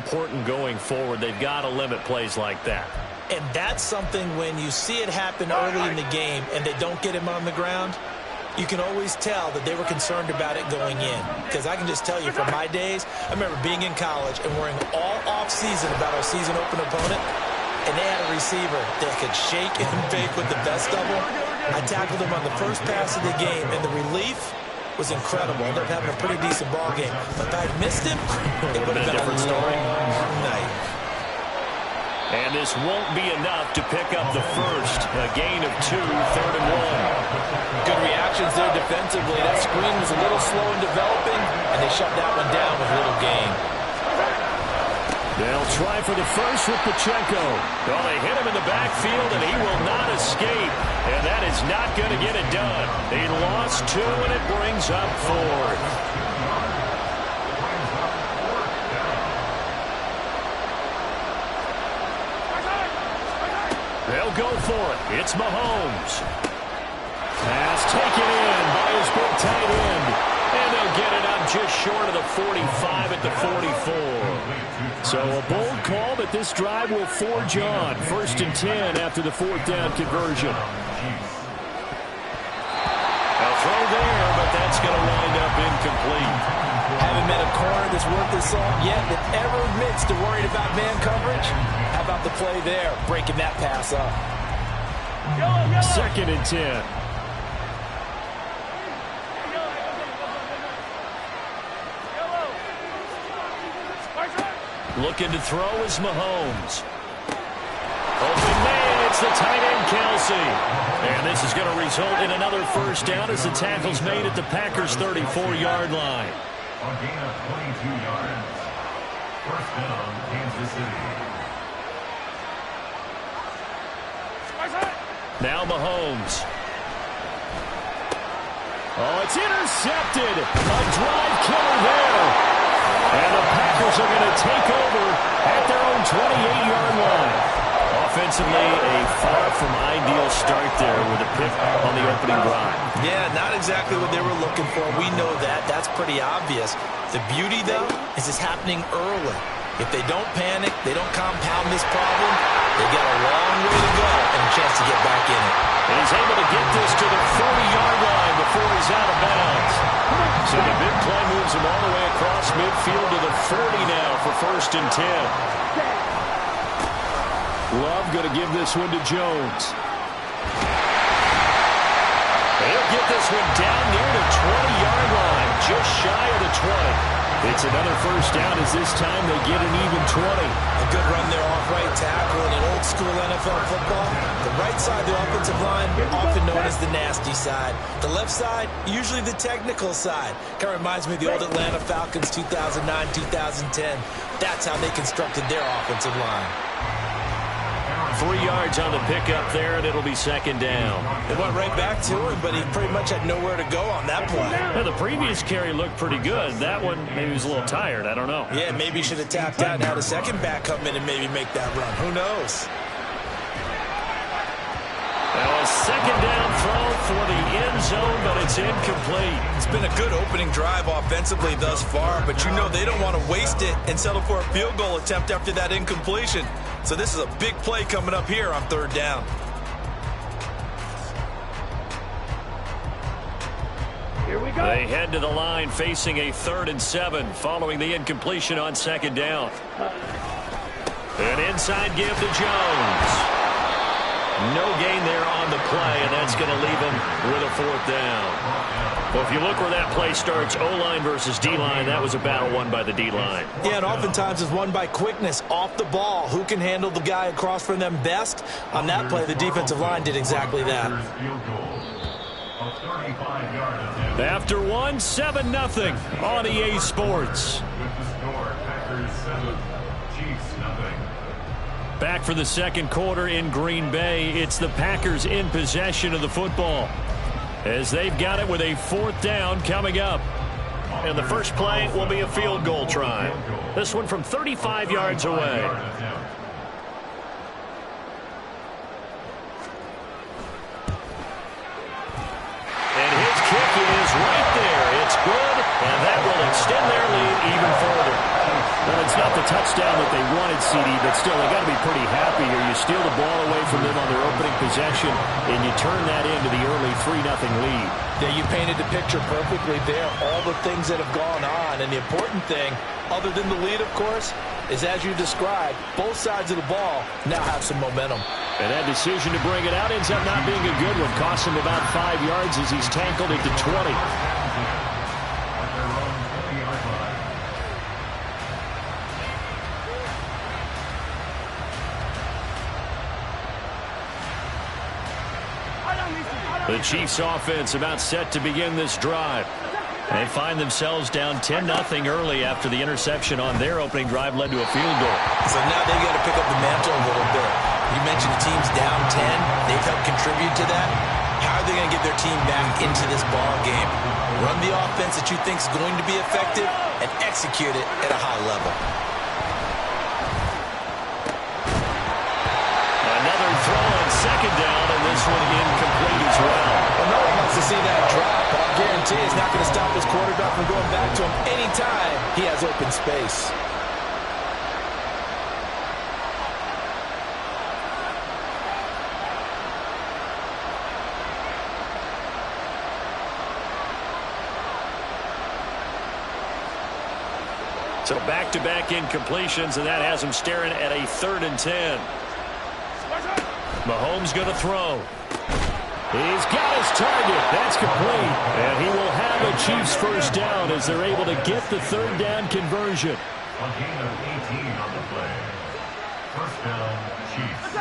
important going forward. They've got to limit plays like that. And that's something when you see it happen early in the game and they don't get him on the ground, you can always tell that they were concerned about it going in. Because I can just tell you from my days, I remember being in college and worrying all off-season about our season open opponent, and they had a receiver that could shake and bake with the best of them. I tackled him on the first pass of the game, and the relief was incredible. Ended up having a pretty decent ball game. But if I had missed him, it would have been a different story. Night. And this won't be enough to pick up the first. A gain of 2, 3rd and 1. Good reactions there defensively. That screen was a little slow in developing, and they shut that one down with little gain. They'll try for the first with Pacheco. Well, they hit him in the backfield, and he will not escape. And that is not going to get it done. He lost 2, and it brings up 4th. They'll go for it. It's Mahomes. Pass taken in by his big tight end. And they'll get it up just short of the 45 at the 44. So a bold call, but this drive will forge on. 1st and 10 after the 4th down conversion. A throw there, but that's going to wind up incomplete. Haven't met a corner that's worth his salt yet that ever admits to worried about man coverage. How about the play there, breaking that pass up? 2nd and 10. Looking to throw is Mahomes. Open man, it's the tight end Kelsey. And this is going to result in another first down as the tackle's made at the Packers' 34-yard line. A gain of 22 yards. First down, Kansas City. Now Mahomes. Oh, it's intercepted. A drive killer there. And the Packers are going to take over at their own 28-yard line. Offensively, a far from ideal start there with a pick on the opening drive. Yeah, not exactly what they were looking for. We know that. That's pretty obvious. The beauty, though, is it's happening early. If they don't panic, they don't compound this problem, they got a long way to go and a chance to get back in it. And he's able to get this to the 40-yard line before he's out of bounds. So the big play moves him all the way across midfield to the 40 now for 1st and 10. Love going to give this one to Jones. He'll get this one down near the 20-yard line, just shy of the 20. It's another first down as this time they get an even 20. A good run there off right tackle in an old-school NFL football. The right side of the offensive line, often known as the nasty side. The left side, usually the technical side. Kind of reminds me of the old Atlanta Falcons 2009, 2010. That's how they constructed their offensive line. 3 yards on the pickup there, and it'll be 2nd down. They went right back to him, but he pretty much had nowhere to go on that play. Yeah, the previous carry looked pretty good. That one, maybe he was a little tired. I don't know. Yeah, maybe he should have tapped out and had a second back come in and maybe make that run. Who knows? Now a 2nd down throw for the end zone, but it's incomplete. It's been a good opening drive offensively thus far, but you know they don't want to waste it and settle for a field goal attempt after that incompletion. So this is a big play coming up here on 3rd down. Here we go. They head to the line facing a 3rd and 7 following the incompletion on 2nd down. An inside give to Jones. No gain there on the play, and that's going to leave him with a 4th down. Well, if you look where that play starts, O-line versus D-line, that was a battle won by the D-line. Yeah, and oftentimes it's won by quickness off the ball. Who can handle the guy across from them best? On that play, the defensive line did exactly that. After one, 7-0 on EA Sports. Back for the 2nd quarter in Green Bay. It's the Packers in possession of the football as they've got it with a 4th down coming up. And the first play will be a field goal try. This one from 35 yards away. And his kick is right there. It's good, and that will extend their lead even further. Well, it's not the touchdown that they wanted, CD, but still, they got to be pretty happy here. You steal the ball away from them on their opening possession, and you turn that into the early 3-0 lead. Yeah, you painted the picture perfectly there. All the things that have gone on, and the important thing, other than the lead, of course, is as you described, both sides of the ball now have some momentum. And that decision to bring it out ends up not being a good one. Costs him about 5 yards as he's tackled at the 20. The Chiefs offense about set to begin this drive. They find themselves down 10-0 early after the interception on their opening drive led to a field goal. So now they got to pick up the mantle a little bit. You mentioned the team's down 10. They've helped contribute to that. How are they going to get their team back into this ball game? Run the offense that you think is going to be effective and execute it at a high level. Another throw on second down, and this one incomplete as well. Well, no one wants to see that drop, but I guarantee it's not going to stop his quarterback from going back to him anytime he has open space. So back-to-back incompletions, and that has him staring at a 3rd and 10. Mahomes going to throw. He's got his target. That's complete. And he will have a Chiefs first down as they're able to get the 3rd down conversion. A gain of 18 on the play. First down, Chiefs.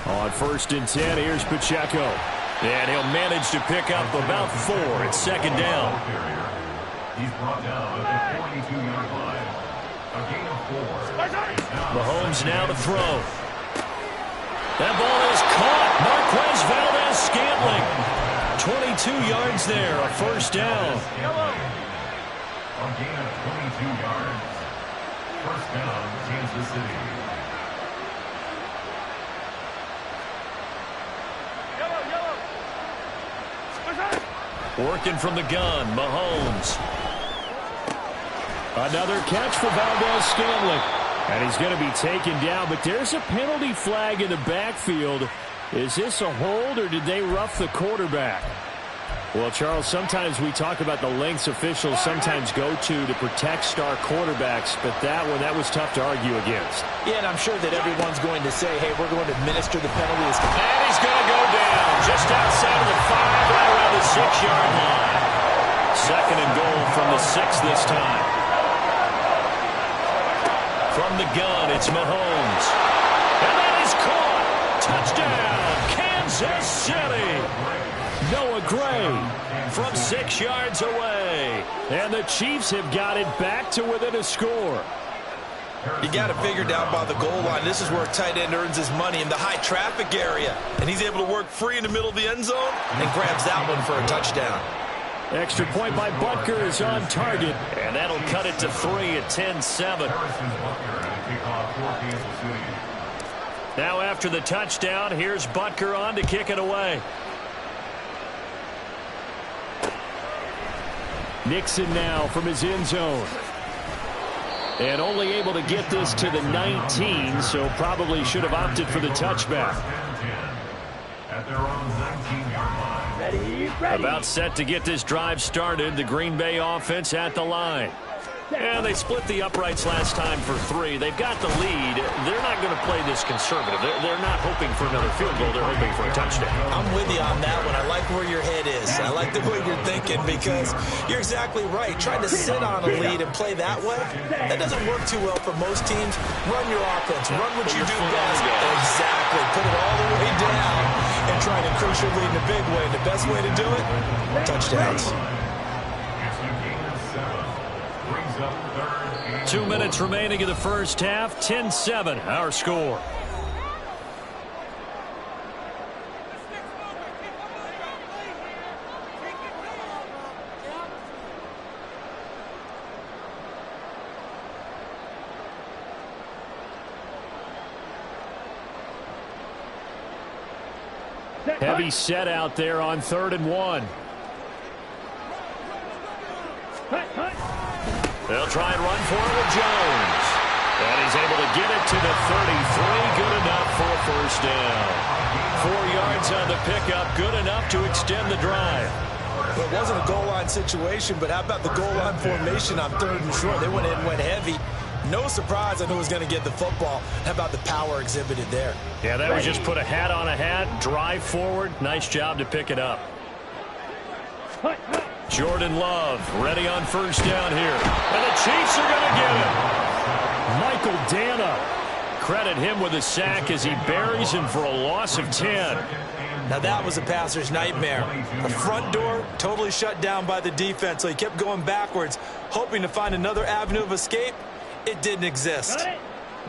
On 1st and 10, here's Pacheco. And he'll manage to pick up about 4 at 2nd down. He's brought down at the 42-yard line. A gain of 4. Mahomes now to throw. That ball is caught. Marquez Valdez-Scantling. 22 yards there, a first down. A gain of 22 yards. First down, Kansas City. Working from the gun, Mahomes. Another catch for Valdez-Scantling. And he's going to be taken down, but there's a penalty flag in the backfield. Is this a hold, or did they rough the quarterback? Well, Charles, sometimes we talk about the lengths officials sometimes go to protect star quarterbacks, but that was tough to argue against. Yeah, and I'm sure that everyone's going to say, hey, we're going to administer the penalty. And he's going to go down just outside of the 5, right around the 6-yard line. 2nd and goal from the 6 this time. From the gun, it's Mahomes. And that is caught. Touchdown, Kansas City. Noah Gray from 6 yards away. And the Chiefs have got it back to within a score. You got to figure down by the goal line. This is where a tight end earns his money in the high traffic area. And he's able to work free in the middle of the end zone and grabs that one for a touchdown. Extra point by Butker is on target. And that'll cut it to 3 at 10-7. Now after the touchdown, here's Butker on to kick it away. Nixon now from his end zone. And only able to get this to the 19, so probably should have opted for the touchback. At their own 19-yard line. Ready. About set to get this drive started. The Green Bay offense at the line. And they split the uprights last time for 3. They've got the lead. They're not going to play this conservative. They're not hoping for another field goal. They're hoping for a touchdown. I'm with you on that one. I like where your head is. I like the way you're thinking because you're exactly right. Trying to sit on a lead and play that way, that doesn't work too well for most teams. Run your offense. Run what you do best. Exactly. Put it all the way down and try to increase your lead in a big way. The best way to do it, touchdowns. 2 minutes remaining in the first half. 10-7, our score. Heavy set out there on 3rd and 1. They'll try and run for it with Jones. And he's able to get it to the 33. Good enough for a first down. 4 yards on the pickup. Good enough to extend the drive. Well, it wasn't a goal line situation, but how about the goal line formation on 3rd and short? They went in, went heavy. No surprise on who was going to get the football. How about the power exhibited there? Yeah, that was just put a hat on a hat, drive forward. Nice job to pick it up. Jordan Love ready on first down here. And the Chiefs are going to get him. Michael Dana. Credit him with a sack as he buries him for a loss of 10. Now that was a passer's nightmare. The front door totally shut down by the defense, so he kept going backwards, hoping to find another avenue of escape. It didn't exist.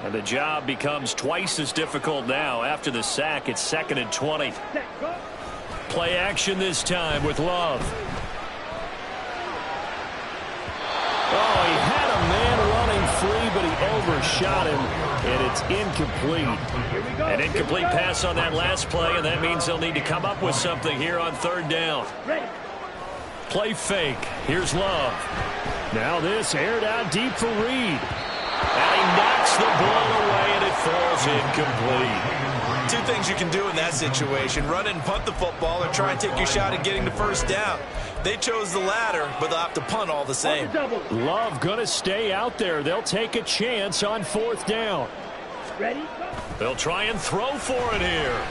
And the job becomes twice as difficult now. After the sack, it's 2nd and 20. Play action this time with Love. Oh, he had a man running free, but he overshot him, and it's incomplete. An incomplete pass on that last play, and that means they'll need to come up with something here on 3rd down. Play fake. Here's Love. Now this aired out deep for Reed. And he knocks the ball away, and it falls incomplete. 2 things you can do in that situation: run it and punt the football, or try and take your shot at getting the first down. They chose the latter, but they'll have to punt all the same. Love going to stay out there. They'll take a chance on 4th down. Ready? They'll try and throw for it here.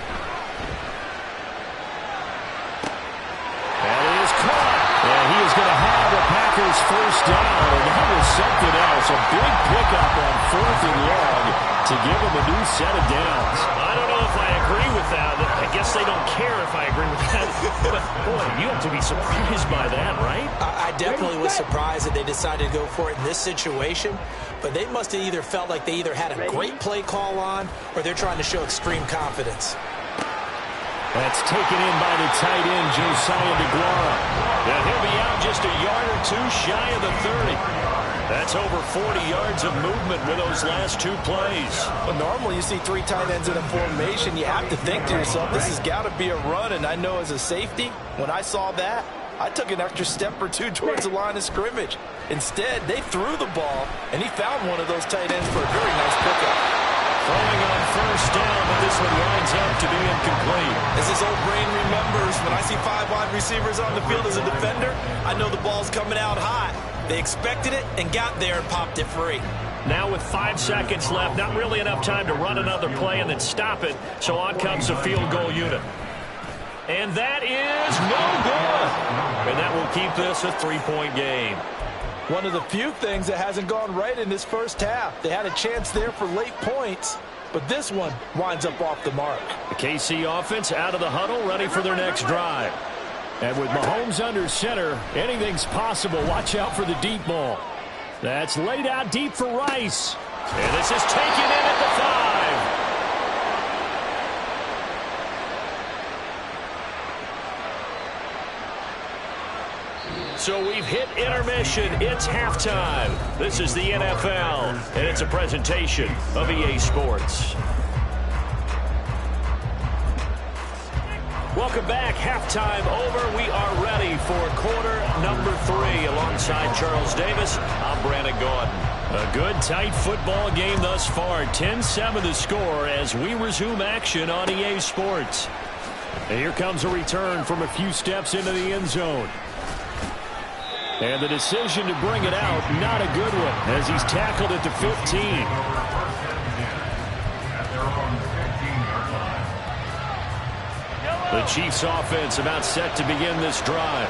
And it is caught. And he is going to have the Packers first down. And that was something else. A big pickup on 4th and long to give him a new set of downs. I don't know if I agree with that. I guess they don't care if I agree with that. But, boy, you have to be surprised by that, right? I definitely was surprised that they decided to go for it in this situation. But they must have either felt like they either had a great play call on, or they're trying to show extreme confidence. That's taken in by the tight end, Josiah DeGuara. And he'll be out just a yard or 2 shy of the 30. That's over 40 yards of movement with those last 2 plays. Well, normally you see 3 tight ends in a formation. You have to think to yourself, this has got to be a run. And I know as a safety, when I saw that, I took an extra step or 2 towards the line of scrimmage. Instead, they threw the ball, and he found one of those tight ends for a very nice pickup. Throwing on first down, but this one winds up to be incomplete. As his old brain remembers, when I see 5 wide receivers on the field as a defender, I know the ball's coming out high. They expected it and got there and popped it free. Now with 5 seconds left, not really enough time to run another play and then stop it, so on comes the field goal unit. And that is no good. And that will keep this a 3-point game. One of the few things that hasn't gone right in this first half. They had a chance there for late points, but this one winds up off the mark. The KC offense out of the huddle, ready for their next drive. And with Mahomes under center, anything's possible. Watch out for the deep ball. That's laid out deep for Rice. And this is taken in at the 5. So we've hit intermission. It's halftime. This is the NFL, and it's a presentation of EA Sports. Welcome back. Halftime over. We are ready for quarter number 3. Alongside Charles Davis, I'm Brandon Gordon. A good, tight football game thus far. 10-7 the score as we resume action on EA Sports. And here comes a return from a few steps into the end zone. And the decision to bring it out, not a good one, as he's tackled at the 15. The Chiefs offense about set to begin this drive.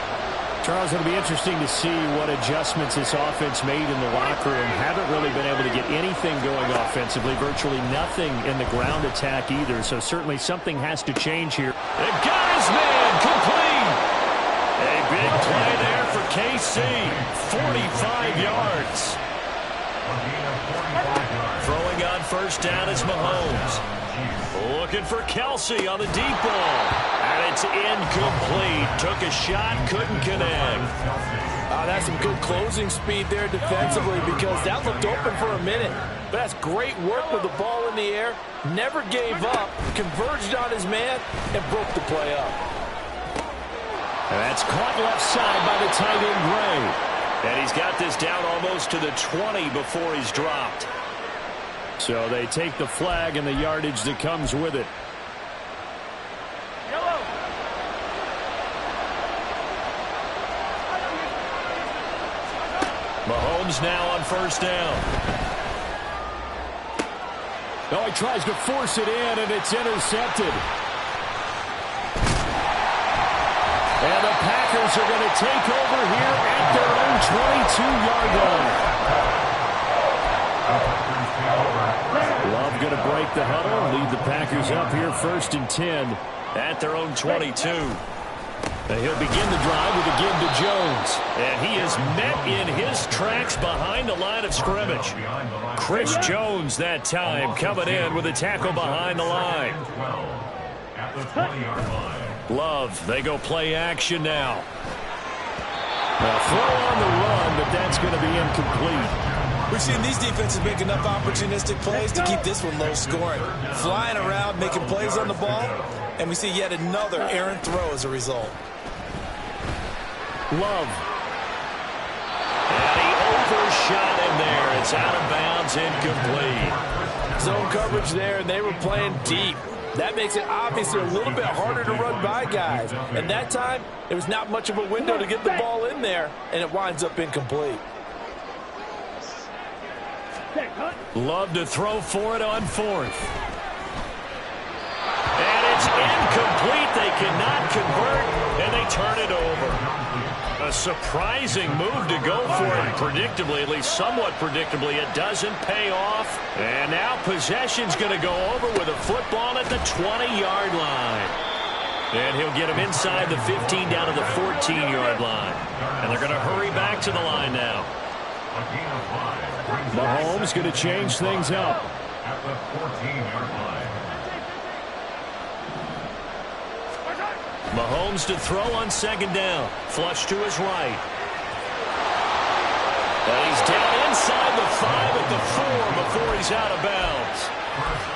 Charles, it'll be interesting to see what adjustments this offense made in the locker room. Haven't really been able to get anything going offensively, virtually nothing in the ground attack either, so certainly something has to change here. They've got his man complete. A big play there for KC. 45 yards. Throwing on first down is Mahomes. Looking for Kelsey on the deep ball. And it's incomplete. Took a shot, couldn't connect. That's some good closing speed there defensively, because that looked open for a minute. But that's great work with the ball in the air. Never gave up. Converged on his man and broke the play up. And that's caught left side by the tight end, Gray. And he's got this down almost to the 20 before he's dropped. So they take the flag and the yardage that comes with it. Mahomes now on first down. Oh, he tries to force it in, and it's intercepted. And the Packers are going to take over here at their own 22-yard line. Love going to break the huddle, lead the Packers up here 1st and 10 at their own 22. And he'll begin the drive with a give to Jones. And he is met in his tracks behind the line of scrimmage. Chris Jones that time coming in with a tackle behind the line. Love, they go play action now. Now throw on the run, but that's going to be incomplete. We've seen these defenses make enough opportunistic plays to keep this one low scoring. Flying around, making plays on the ball, and we see yet another errant throw as a result. Love. And he overshot him there. It's out of bounds, incomplete. Zone coverage there, and they were playing deep. That makes it obviously a little bit harder to run by guys. And that time, there was not much of a window to get the ball in there, and it winds up incomplete. Love to throw for it on 4th. And it's incomplete. They cannot convert, and they turn it over. A surprising move to go for it. Predictably, at least somewhat predictably, it doesn't pay off. And now possession's going to go over with a football at the 20-yard line. And he'll get him inside the 15 down to the 14-yard line. And they're going to hurry back to the line now. Mahomes going to change things up. At the 14-yard line. Mahomes to throw on 2nd down. Flush to his right. And he's down inside the 5 at the 4 before he's out of bounds.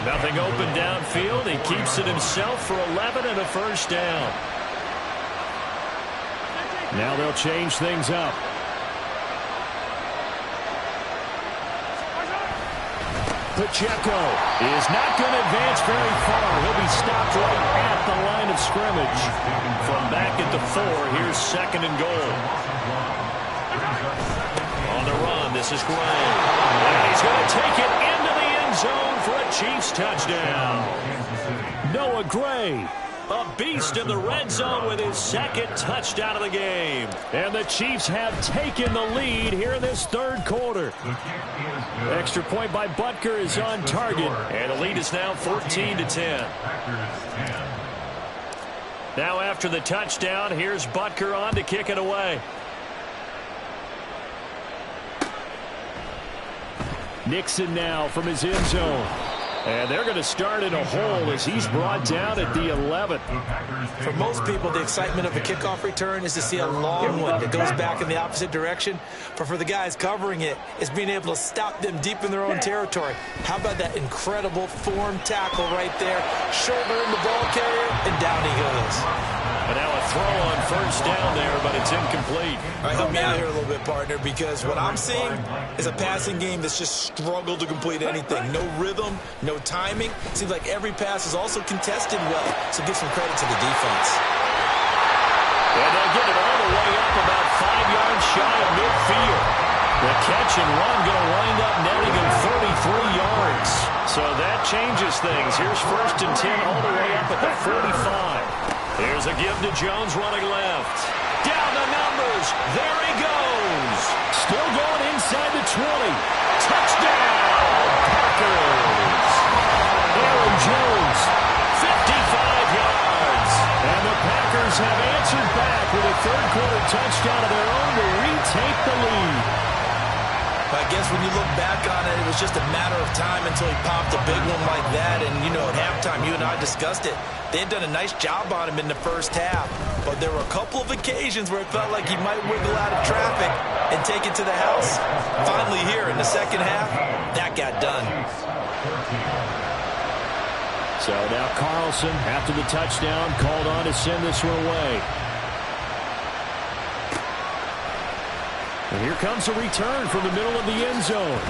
Nothing open downfield. He keeps it himself for 11 and a first down. Now they'll change things up. Pacheco is not going to advance very far. He'll be stopped right at the line of scrimmage. From back at the 4, here's 2nd and goal. On the run, this is Gray. And he's going to take it into the end zone for a Chiefs touchdown. Noah Gray. A beast in the red zone with his 2nd touchdown of the game. And the Chiefs have taken the lead here in this 3rd quarter. Extra point by Butker is on target. And the lead is now 14-10. Now after the touchdown, here's Butker on to kick it away. Nixon now from his end zone. And they're going to start in a hole as he's brought down at the 11th. For most people, the excitement of a kickoff return is to see a long one that goes back in the opposite direction. But for the guys covering it, it's being able to stop them deep in their own territory. How about that incredible form tackle right there? Shoulder in the ball carrier, and down he goes. And now a throw on first down there, but it's incomplete. All right, help me out here a little bit, partner, because what I'm seeing is a passing game that's just struggled to complete anything. No rhythm, no timing. Seems like every pass is also contested well, so give some credit to the defense. And they'll get it all the way up about 5 yards shy of midfield. The catch and run going to wind up netting him 33 yards. So that changes things. Here's 1st and 10 all the way up at the 45. Here's a give to Jones running left. Down the numbers. There he goes. Still going inside the 20. Touchdown, Packers. Aaron Jones. 55 yards. And the Packers have answered back with a 3rd quarter touchdown of their own to retake the lead. I guess when you look back on it, it was just a matter of time until he popped a big one like that. And, you know, at halftime, you and I discussed it. They had done a nice job on him in the first half. But there were a couple of occasions where it felt like he might wiggle out of traffic and take it to the house. Finally here in the second half, that got done. So now Carlson, after the touchdown, called on to send this one away. And here comes a return from the middle of the end zone.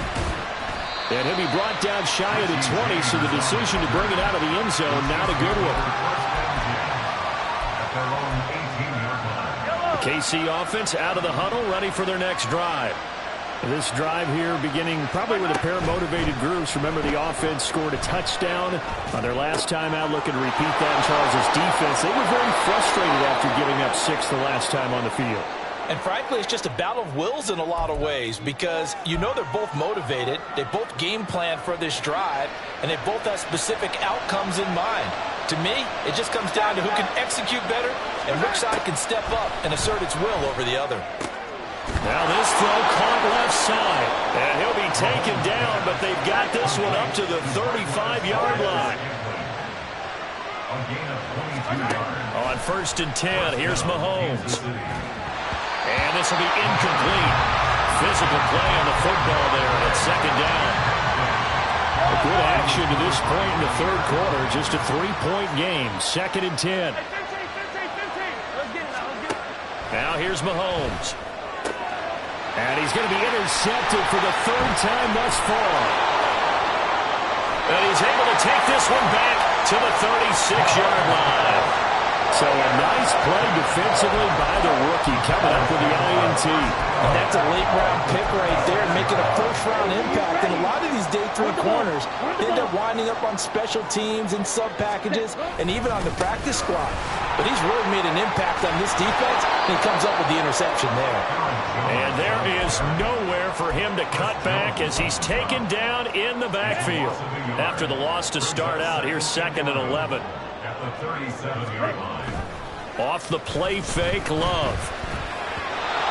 And he'll be brought down shy of the 20, so the decision to bring it out of the end zone, not a good one. The KC offense out of the huddle, ready for their next drive. This drive here beginning probably with a pair of motivated groups. Remember, the offense scored a touchdown on their last time out, looking to repeat that in Charles' defense. They were very frustrated after giving up 6 the last time on the field. And frankly, it's just a battle of wills in a lot of ways because you know they're both motivated. They both game plan for this drive, and they both have specific outcomes in mind. To me, it just comes down to who can execute better and which side can step up and assert its will over the other. Now this throw caught left side, and he'll be taken down, but they've got this one up to the 35-yard line. On 1st and 10, here's Mahomes. And this will be incomplete. Physical play on the football there at 2nd down. A good action to this point in the 3rd quarter. Just a 3-point game. 2nd and 10. Now here's Mahomes. And he's going to be intercepted for the 3rd time thus far. And he's able to take this one back to the 36-yard line. So a nice play defensively by the rookie coming up with the INT. And that's a late-round pick right there, making a first-round impact. And a lot of these day 3 corners end up winding up on special teams and sub-packages and even on the practice squad. But he's really made an impact on this defense, and he comes up with the interception there. And there is nowhere for him to cut back as he's taken down in the backfield. After the loss to start out, here's 2nd and 11. At the 37-yard line. Off the play fake, Love.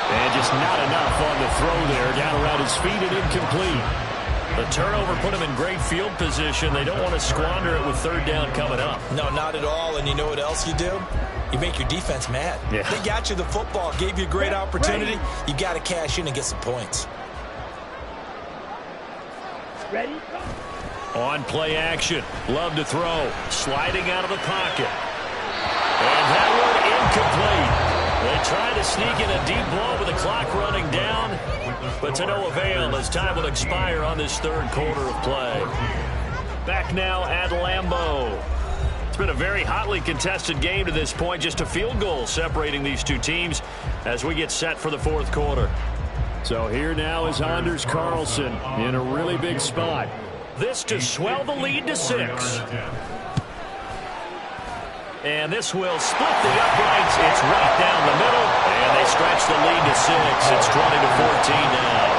And just not enough on the throw there. Down around his feet and incomplete. The turnover put him in great field position. They don't want to squander it with 3rd down coming up. No, not at all. And you know what else you do? You make your defense mad. Yeah. They got you the football, gave you a great opportunity. You got to cash in and get some points. Ready? On play action. Love to throw. Sliding out of the pocket. And that one incomplete. They try to sneak in a deep ball with the clock running down, but to no avail as time will expire on this 3rd quarter of play. Back now at Lambeau. It's been a very hotly contested game to this point. Just a field goal separating these two teams as we get set for the 4th quarter. So here now is Anders Carlson in a really big spot. This to swell the lead to 6. And this will split the uprights. It's right down the middle. And they stretch the lead to 6. It's 20-14 now.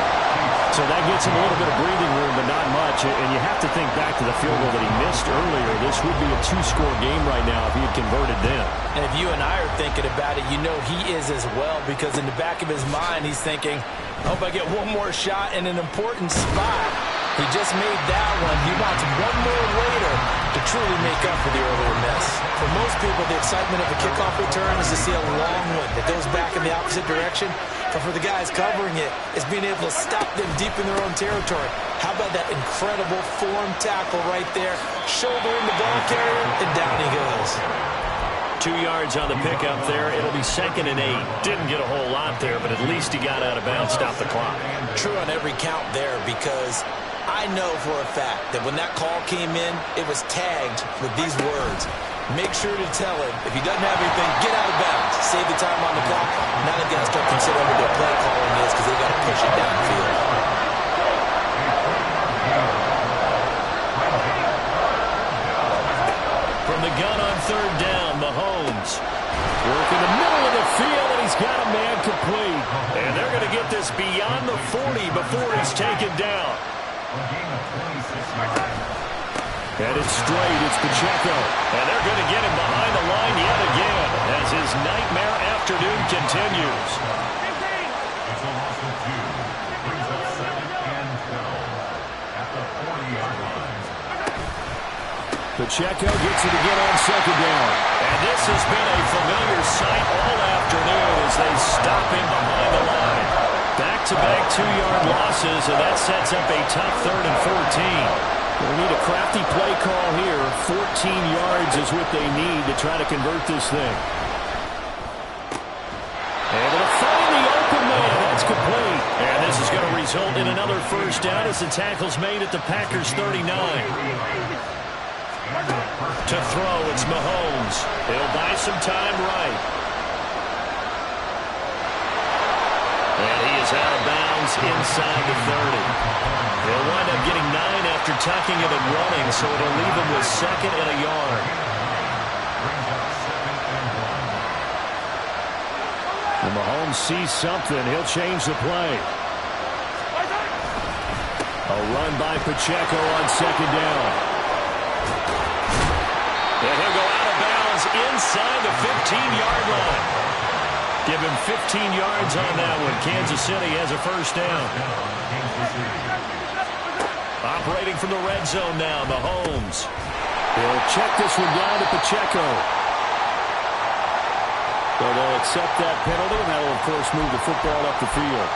So that gets him a little bit of breathing room, but not much. And you have to think back to the field goal that he missed earlier. This would be a 2-score game right now if he had converted then. And if you and I are thinking about it, you know he is as well, because in the back of his mind, he's thinking, I hope I get one more shot in an important spot. He just made that one. He wants one more later to truly make up for the earlier miss. For most people, the excitement of a kickoff return is to see a long one that goes back in the opposite direction. But for the guys covering it, it's being able to stop them deep in their own territory. How about that incredible form tackle right there? Shouldering the ball carrier, and down he goes. 2 yards on the pickup there. It'll be 2nd and 8. Didn't get a whole lot there, but at least he got out of bounds, stopped the clock. True on every count there, because I know for a fact that when that call came in, it was tagged with these words. Make sure to tell him, if he doesn't have anything, get out of bounds. Save the time on the clock. Now they've got to start considering what their play calling is, because they've got to push it downfield. From the gun on 3rd down, Mahomes. Working the middle of the field, and he's got a man complete. And they're going to get this beyond the 40 before he's taken down. And it's straight. It's Pacheco. And they're going to get him behind the line yet again as his nightmare afternoon continues. It's a loss of 2. Brings up 2nd and 12 at the 40-yard line. Pacheco gets it again on 2nd down. And this has been a familiar sight all afternoon as they stop him behind the line. Back-to-back 2-yard losses, and that sets up a tough 3rd and 14. They need a crafty play call here. 14 yards is what they need to try to convert this thing. Able to find the open man. That's That's complete. And this is going to result in another first down as the tackle's made at the Packers 39. To throw, it's Mahomes. He'll buy some time right. And he is out of bounds inside the 30. He'll wind up getting 9 after tucking it and running, so it'll leave him with 2nd and a yard. When Mahomes sees something, he'll change the play. A run by Pacheco on 2nd down. And he'll go out of bounds inside the 15-yard line. Give him 15 yards on that one. Kansas City has a first down. Operating from the red zone now, Mahomes. He'll check this one down to Pacheco. So they'll accept that penalty, and that will, of course, move the football up the field.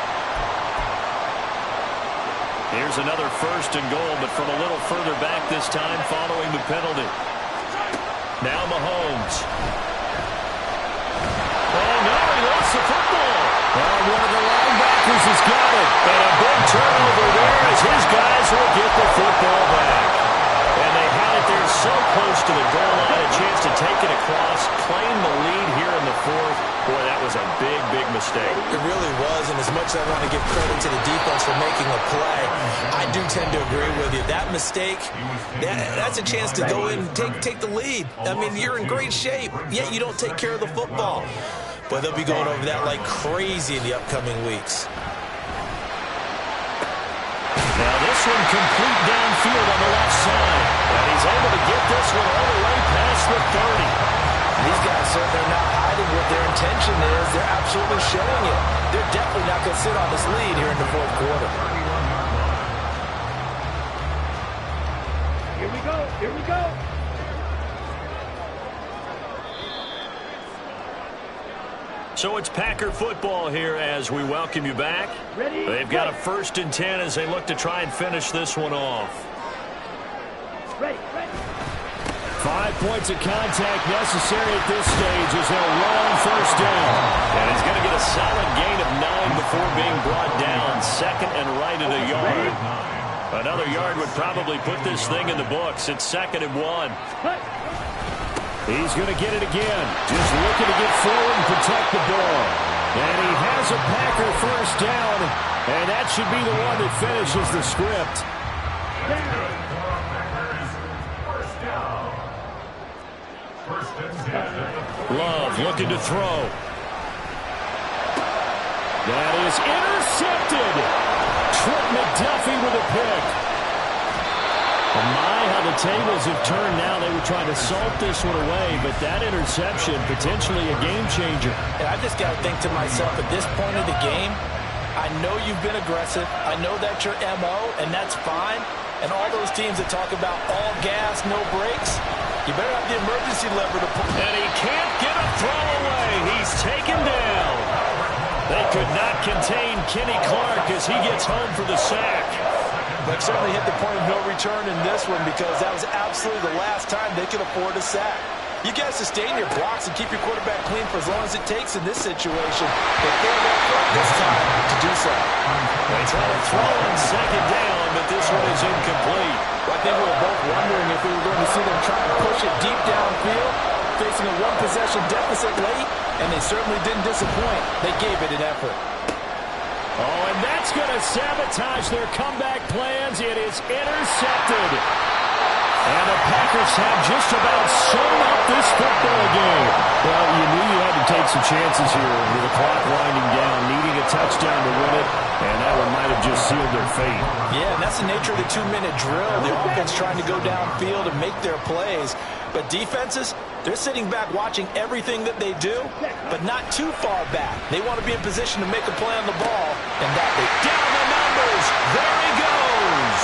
Here's another 1st and goal, but from a little further back this time following the penalty. Now Mahomes. Oh, no, he lost the football. And one of the linebackers has got it. And a big turnover there as his guys will get the football back. And they had it there so close to the goal line, a chance to take it across, claim the lead here in the 4th. Boy, that was a big, big mistake. It really was, and as much as I want to give credit to the defense for making a play, I do tend to agree with you. That mistake, that's a chance to go in and take the lead. I mean, you're in great shape, yet you don't take care of the football. But they'll be going over that like crazy in the upcoming weeks. Now this one complete downfield on the left side. And he's able to get this one all the way past the 30. These guys certainly not hiding what their intention is. They're absolutely showing it. They're definitely not going to sit on this lead here in the 4th quarter. Here we go. Here we go. So it's Packer football here as we welcome you back. Ready? They've got a 1st and 10 as they look to try and finish this one off. Ready. 5 points of contact necessary at this stage as they'll run on 1st down. And he's going to get a solid gain of 9 before being brought down. 2nd and right at a yard. Another yard would probably put this thing in the books. It's 2nd and 1. He's going to get it again. Just looking to get forward and protect the ball. And he has a Packer 1st down. And that should be the one that finishes the script. Love looking to throw. That is intercepted. Trent McDuffie with a pick. My, how the tables have turned now. They were trying to salt this one away, but that interception, potentially a game changer. And I just got to think to myself, at this point of the game, I know you've been aggressive. I know that's your MO, and that's fine. And all those teams that talk about all gas, no brakes, you better have the emergency lever to pull. And he can't get a throw away. He's taken down. They could not contain Kenny Clark as he gets home for the sack. But certainly hit the point of no return in this one because that was absolutely the last time they could afford a sack. You got to sustain your blocks and keep your quarterback clean for as long as it takes in this situation. They failed that front this time to do so. They try to throw on 2nd down, but this one is incomplete. I think we were both wondering if we were going to see them try to push it deep downfield, facing a 1-possession deficit late, and they certainly didn't disappoint. They gave it an effort. Oh, and that's going to sabotage their comeback plans. It is intercepted. And the Packers have just about sewn up this football game. Well, you knew you had to take some chances here with the clock winding down, needing a touchdown to win it, and that one might have just sealed their fate. Yeah, and that's the nature of the 2-minute drill. The offense trying to go downfield and make their plays. But defenses, they're sitting back watching everything that they do, but not too far back. They want to be in position to make a play on the ball, and that they Down the numbers. There he goes.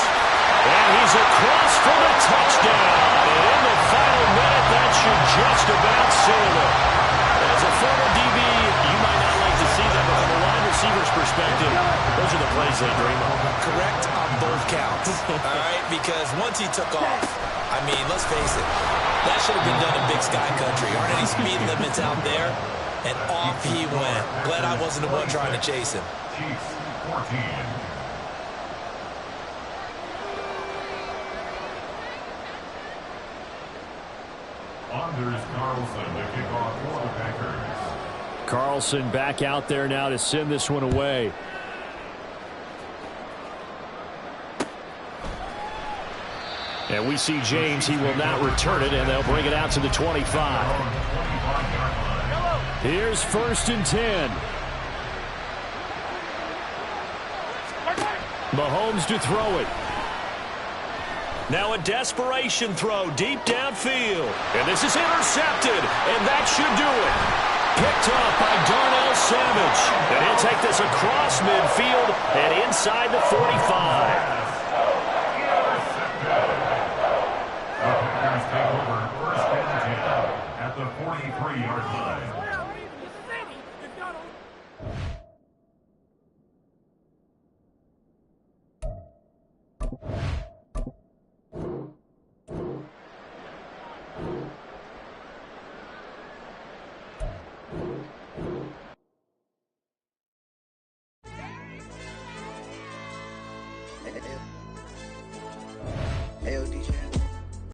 And he's across for the touchdown. And in the final minute, that should just about seal it. As a former DB, you might not like to see that, but from a wide receiver's perspective, those are the plays they dream of. correct on both counts. All right, because once he took off, I mean, let's face it, that should have been done in Big Sky Country. Aren't any speed limits out there? And off he went. Glad I wasn't the one trying to chase him. Chiefs 14. Anders Carlson to kick off for the Packers. Carlson back out there now to send this one away. And we see James. He will not return it, and they'll bring it out to the 25. Here's 1st and 10. Mahomes to throw it. Now a desperation throw deep downfield. And this is intercepted, and that should do it. Picked up by Darnell Savage. And he'll take this across midfield and inside the 45. Take over 1st and 10 at the 43-yard line.